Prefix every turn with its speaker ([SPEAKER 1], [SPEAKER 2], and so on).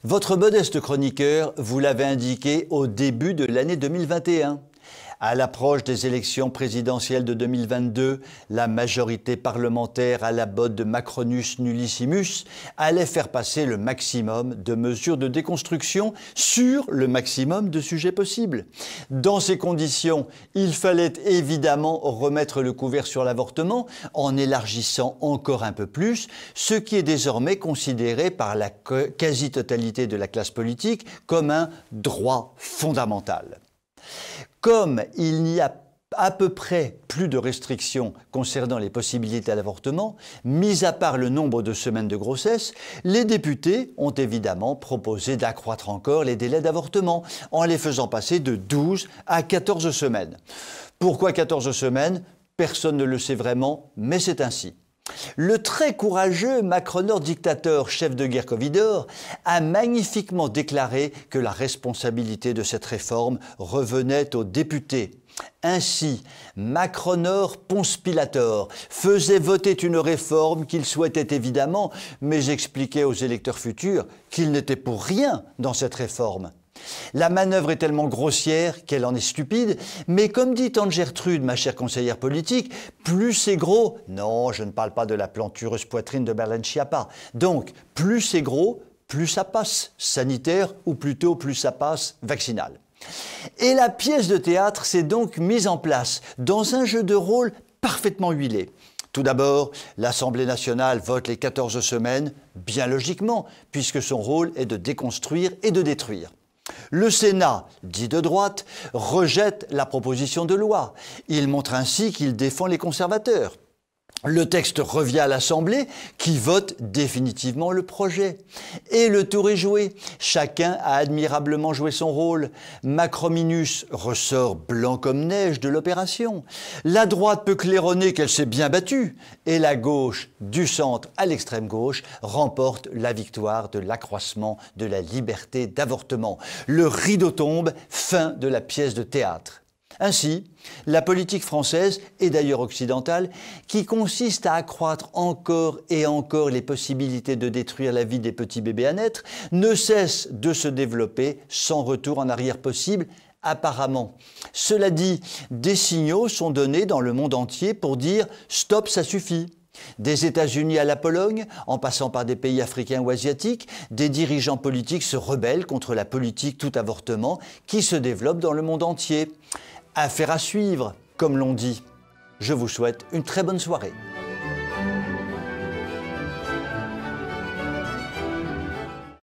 [SPEAKER 1] Votre modeste chroniqueur vous l'avait indiqué au début de l'année 2021. À l'approche des élections présidentielles de 2022, la majorité parlementaire à la botte de Macronus nullissimus allait faire passer le maximum de mesures de déconstruction sur le maximum de sujets possibles. Dans ces conditions, il fallait évidemment remettre le couvert sur l'avortement en élargissant encore un peu plus, ce qui est désormais considéré par la quasi-totalité de la classe politique comme un droit fondamental. Comme il n'y a à peu près plus de restrictions concernant les possibilités à l'avortement, mis à part le nombre de semaines de grossesse, les députés ont évidemment proposé d'accroître encore les délais d'avortement en les faisant passer de 12 à 14 semaines. Pourquoi 14 semaines? Personne ne le sait vraiment, mais c'est ainsi. Le très courageux Macronor dictateur, chef de guerre Covidor, a magnifiquement déclaré que la responsabilité de cette réforme revenait aux députés. Ainsi, Macronor Ponce Pilator faisait voter une réforme qu'il souhaitait évidemment, mais expliquait aux électeurs futurs qu'il n'était pour rien dans cette réforme. La manœuvre est tellement grossière qu'elle en est stupide, mais comme dit Tante Gertrude, ma chère conseillère politique, plus c'est gros, non, je ne parle pas de la plantureuse poitrine de Marlène Schiappa, donc plus c'est gros, plus ça passe sanitaire, ou plutôt plus ça passe vaccinal. Et la pièce de théâtre s'est donc mise en place dans un jeu de rôle parfaitement huilé. Tout d'abord, l'Assemblée nationale vote les 14 semaines, bien logiquement, puisque son rôle est de déconstruire et de détruire. Le Sénat, dit de droite, rejette la proposition de loi. Il montre ainsi qu'il défend les conservateurs. Le texte revient à l'Assemblée qui vote définitivement le projet. Et le tour est joué. Chacun a admirablement joué son rôle. Macrominus ressort blanc comme neige de l'opération. La droite peut claironner qu'elle s'est bien battue. Et la gauche, du centre à l'extrême gauche, remporte la victoire de l'accroissement de la liberté d'avortement. Le rideau tombe, fin de la pièce de théâtre. Ainsi, la politique française, et d'ailleurs occidentale, qui consiste à accroître encore et encore les possibilités de détruire la vie des petits bébés à naître, ne cesse de se développer sans retour en arrière possible, apparemment. Cela dit, des signaux sont donnés dans le monde entier pour dire « stop, ça suffit ». Des États-Unis à la Pologne, en passant par des pays africains ou asiatiques, des dirigeants politiques se rebellent contre la politique tout avortement qui se développe dans le monde entier. Affaire à suivre, comme l'on dit. Je vous souhaite une très bonne soirée.